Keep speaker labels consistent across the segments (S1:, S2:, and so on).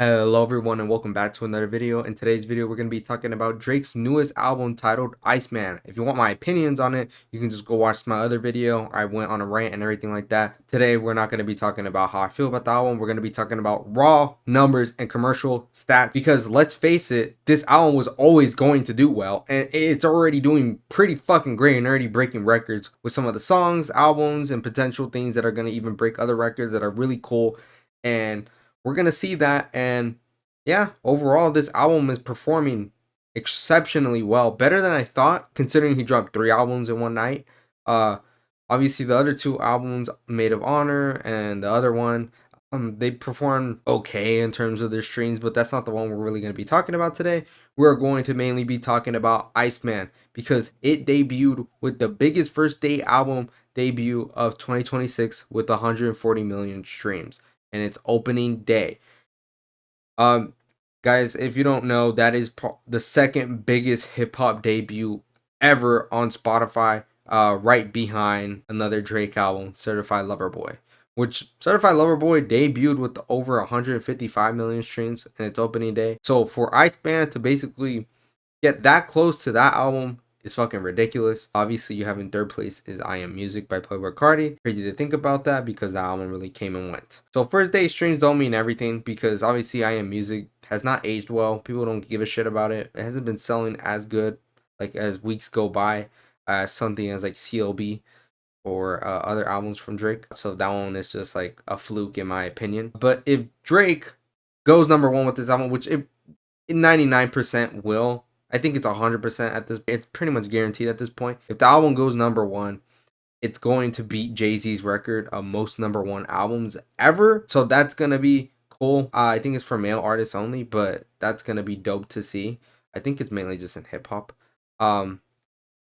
S1: Hello everyone and welcome back to another video. In today's video we're going to be talking about Drake's newest album titled Iceman. If you want my opinions on it, you can just go watch my other video. I went on a rant and everything like that. Today we're not going to be talking about how I feel about the album. We're going to be talking about raw numbers and commercial stats, because let's face it, this album was always going to do well and it's already doing pretty fucking great and already breaking records with some of the songs, albums, and potential things that are going to even break other records that are really cool. And we're gonna see that. And yeah, overall this album is performing exceptionally well, better than I thought, considering he dropped 3 albums in one night. uh Obviously the other 2 albums, Made of Honor and the other one, they performed okay in terms of their streams, but that's not the one we're really going to be talking about today. We're going to mainly be talking about Iceman, because it debuted with the biggest first day album debut of 2026 with 140 million streams and its opening day. Um, Guys, if you don't know, that is the second biggest hip hop debut ever on Spotify, right behind another Drake album, Certified Lover Boy. Which Certified Lover Boy debuted with over 155 million streams in its opening day. So for Iceman to basically get that close to that album is fucking ridiculous. Obviously, you have in third place is I Am Music by Playboi Carti. Crazy to think about that, because the album really came and went. So first day streams don't mean everything, because obviously I Am Music has not aged well. People don't give a shit about it. It hasn't been selling as good, like, as weeks go by, as something as like CLB or other albums from Drake. So that one is just like a fluke in my opinion. But if Drake goes number one with this album, which it 99% will, I think it's 100% at this. It's pretty much guaranteed at this point. If the album goes number one, it's going to beat Jay-Z's record of most number one albums ever. So that's gonna be cool. I think it's for male artists only, but that's gonna be dope to see. I think it's mainly just in hip hop. Um,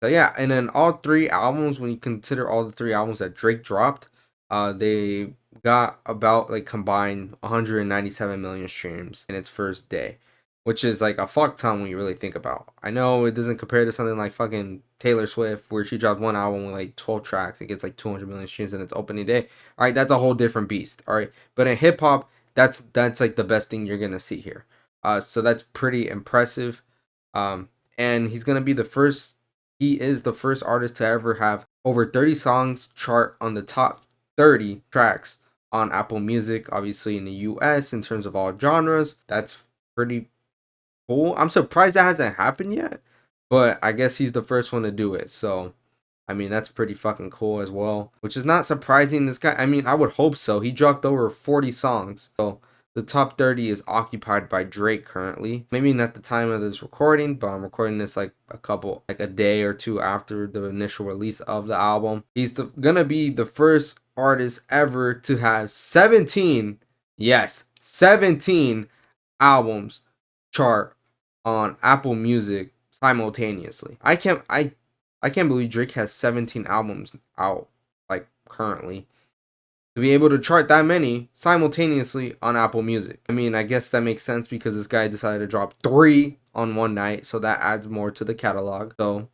S1: so yeah, and then all 3 albums, when you consider all the 3 albums that Drake dropped, they got about like combined 197 million streams in its first day, which is like a fuck ton when you really think about. I know it doesn't compare to something like fucking Taylor Swift, where she dropped one album with like 12 tracks, it gets like 200 million streams in its opening day. All right, that's a whole different beast. All right, but in hip hop, that's like the best thing you're gonna see here. So that's pretty impressive. Um, and he's gonna be the first. He is the first artist to ever have over 30 songs chart on the top 30 tracks on Apple Music, obviously in the US in terms of all genres. That's pretty cool. I'm surprised that hasn't happened yet, but I guess he's the first one to do it. So, I mean, that's pretty fucking cool as well, which is not surprising. This guy, I mean, I would hope so. He dropped over 40 songs. So, the top 30 is occupied by Drake currently. Maybe not the time of this recording, but I'm recording this like a day or two after the initial release of the album. He's gonna be the first artist ever to have 17, yes, 17 albums chart on Apple Music simultaneously. I can't believe Drake has 17 albums out, like, currently, to be able to chart that many simultaneously on Apple Music. I mean, I guess that makes sense because this guy decided to drop 3 on one night, so that adds more to the catalog. So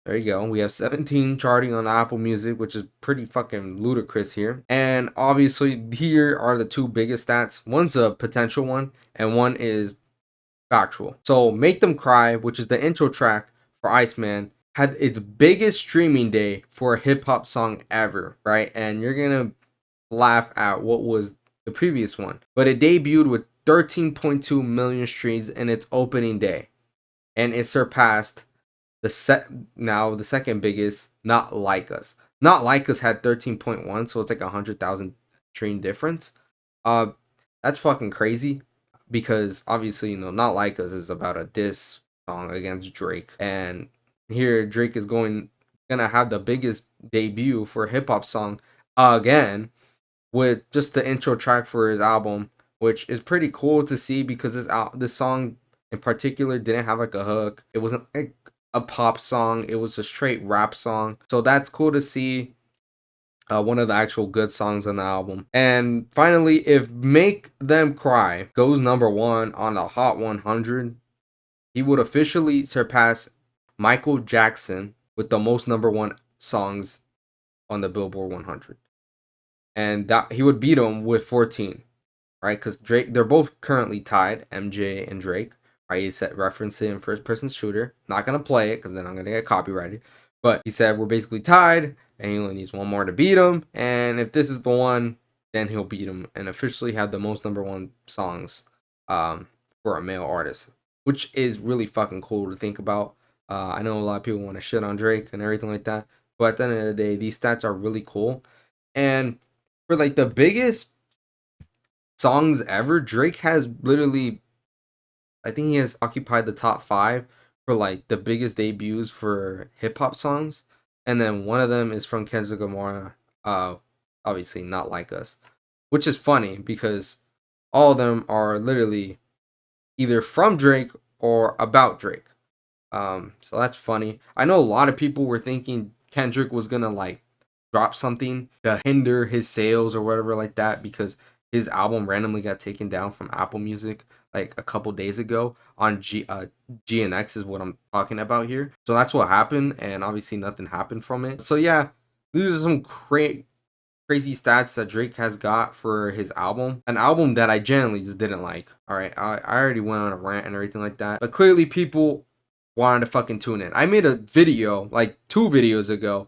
S1: there you go. We have 17 charting on Apple Music, which is pretty fucking ludicrous here. And obviously, here are the 2 biggest stats. One's a potential one, and one is factual. So Make Them Cry, which is the intro track for Iceman, had its biggest streaming day for a hip hop song ever, right? And you're gonna laugh at what was the previous one, but it debuted with 13.2 million streams in its opening day, and it surpassed the second biggest, Not Like Us. Not Like Us had 13.1, so it's like 100,000 stream difference. Uh, that's fucking crazy, because obviously, Not Like Us is about a diss song against Drake, and here Drake is gonna have the biggest debut for a hip hop song again, with just the intro track for his album, which is pretty cool to see, because this song in particular didn't have like a hook. It wasn't like a pop song. It was a straight rap song. So that's cool to see. One of the actual good songs on the album. And finally, if Make Them Cry goes number one on the Hot 100, he would officially surpass Michael Jackson with the most number one songs on the Billboard 100. And that he would beat him with 14. right? Because Drake, they're both currently tied, MJ and Drake. Right? He said reference it in first person shooter. Not gonna play it because then I'm gonna get copyrighted. But he said we're basically tied, and he only needs one more to beat him. And if this is the one, then he'll beat him and officially have the most #1 songs for a male artist, which is really fucking cool to think about. I know a lot of people want to shit on Drake and everything like that, but at the end of the day, these stats are really cool. And for like the biggest songs ever, Drake has literally, I think he has occupied the top 5 for like the biggest debuts for hip hop songs, and then one of them is from Kendrick Lamar, uh, obviously Not Like Us, which is funny because all of them are literally either from Drake or about Drake. So that's funny. I know a lot of people were thinking Kendrick was gonna like drop something to hinder his sales or whatever like that because his album randomly got taken down from Apple Music like a couple days ago on GNX is what I'm talking about here. So that's what happened, and obviously nothing happened from it. So yeah, these are some crazy stats that Drake has got for his album. An album that I genuinely just didn't like. All right, I already went on a rant and everything like that, but clearly people wanted to fucking tune in. I made a video like 2 videos ago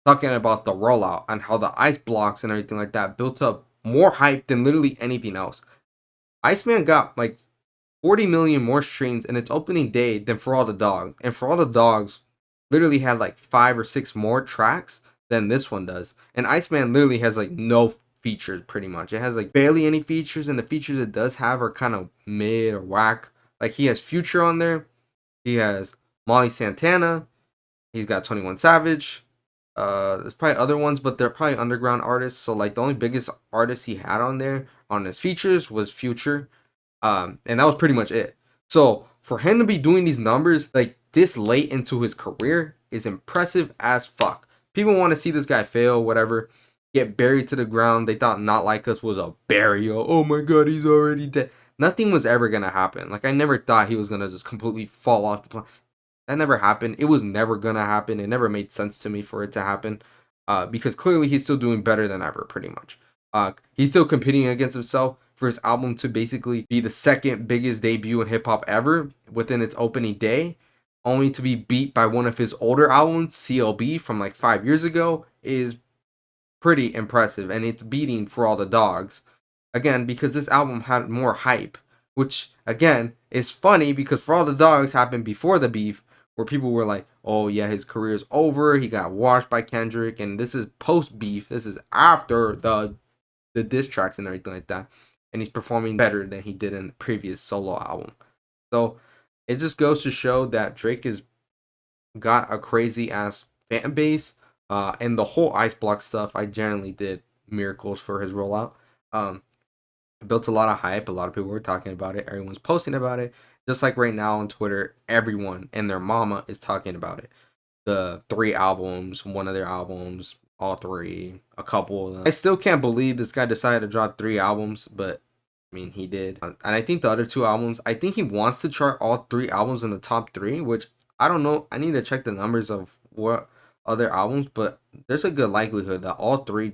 S1: talking about the rollout and how the ice blocks and everything like that built up more hype than literally anything else. Iceman got like 40 million more streams in its opening day than For All the Dogs. And For All the Dogs literally had like 5 or 6 more tracks than this one does. And Iceman literally has like no features pretty much. It has like barely any features, and the features it does have are kind of mid or whack. Like he has Future on there. He has Molly Santana. He's got 21 Savage. There's probably other ones, but they're probably underground artists. So like the only biggest artist he had on there on his features was Future. And that was pretty much it. So for him to be doing these numbers like this late into his career is impressive as fuck. People want to see this guy fail, whatever, get buried to the ground. They thought Not Like Us was a burial. Oh my god, he's already dead. Nothing was ever gonna happen. Like I never thought he was gonna just completely fall off the planet. That never happened. It was never gonna happen. It never made sense to me for it to happen. Because clearly he's still doing better than ever, pretty much. He's still competing against himself for his album to basically be the second biggest debut in hip hop ever within its opening day, only to be beat by one of his older albums, CLB, from like 5 years ago, is pretty impressive. And it's beating For All the Dogs. Again, because this album had more hype, which again is funny because For All the Dogs happened before the beef, where people were like, oh yeah, his career's over, he got washed by Kendrick, and this is post beef, this is after the diss tracks and everything like that, and he's performing better than he did in the previous solo album. So it just goes to show that Drake has got a crazy ass fan base, and the whole ice block stuff, I generally did miracles for his rollout. It built a lot of hype. A lot of people were talking about it. Everyone's posting about it. Just like right now on Twitter, everyone and their mama is talking about it. The 3 albums, one of their albums, all 3, a couple of them. I still can't believe this guy decided to drop 3 albums, but I mean, he did. And I think the other 2 albums, I think he wants to chart all 3 albums in the top 3, which I don't know. I need to check the numbers of what other albums, but there's a good likelihood that all 3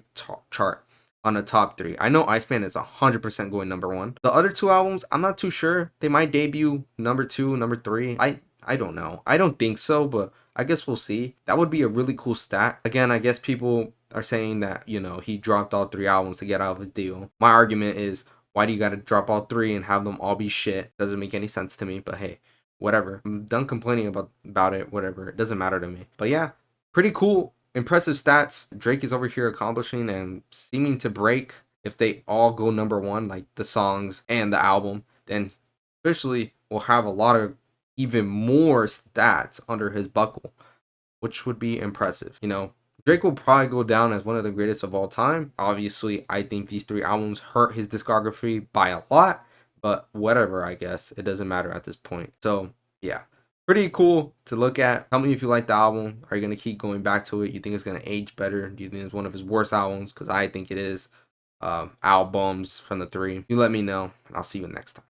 S1: chart on the top 3. I know Iceman is 100% going #1. The other 2 albums, I'm not too sure. They might debut #2, #3. I don't know. I don't think so, but I guess we'll see. That would be a really cool stat. Again, I guess people are saying that, he dropped all 3 albums to get out of his deal. My argument is, why do you got to drop all 3 and have them all be shit? Doesn't make any sense to me, but hey, whatever. I'm done complaining about it, whatever. It doesn't matter to me. But yeah, pretty cool. Impressive stats Drake is over here accomplishing and seeming to break. If they all go #1, like the songs and the album, then officially we'll have a lot of even more stats under his buckle, which would be impressive. Drake will probably go down as one of the greatest of all time. Obviously, I think these 3 albums hurt his discography by a lot, but whatever, I guess. It doesn't matter at this point. So, yeah. Pretty cool to look at. Tell me if you like the album. Are you going to keep going back to it? You think it's going to age better? Do you think it's one of his worst albums? Because I think it is. Albums from the 3. You let me know, and I'll see you next time.